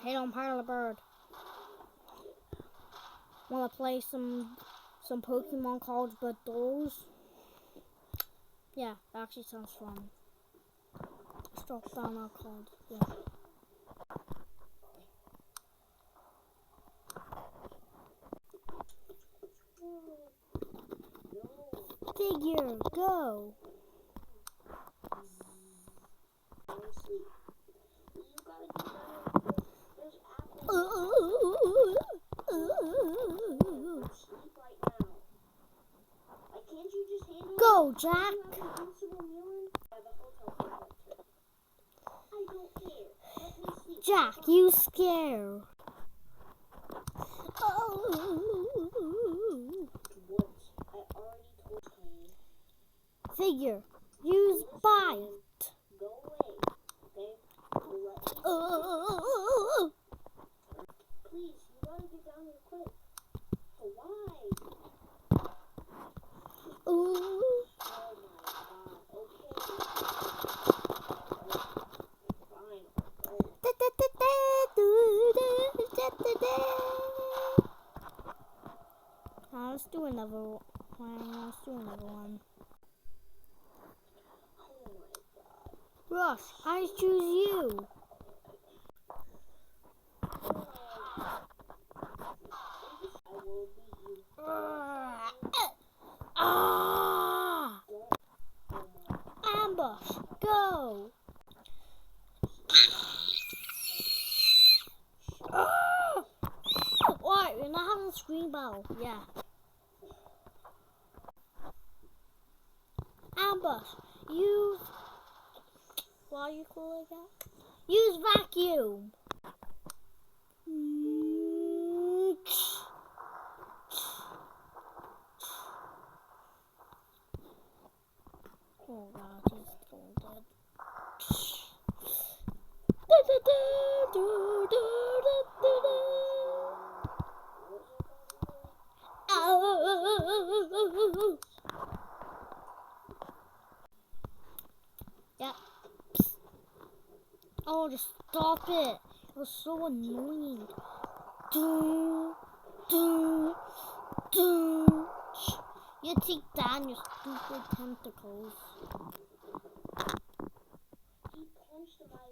Hey, don't pile the bird. Wanna play some Pokemon cards but those? Yeah, that actually sounds fun. Let's drop down our cards. Yeah. Figure, go. Go, Jack. Jack, you scare. Figure, use bite. Please, you gotta get down here quick. Why? Oh my god, okay. Fine. Let's do another one. Let's do another one. Oh my god. Rush, I choose you. I will beat you. Ambush, go. What? You're not having a scream battle. Yeah. Ambush, use. What are you calling that? Use vacuum. Oh god, he's all dead. Yep. Oh, just stop it. It was so annoying. You take down your stupid tentacles. He punched my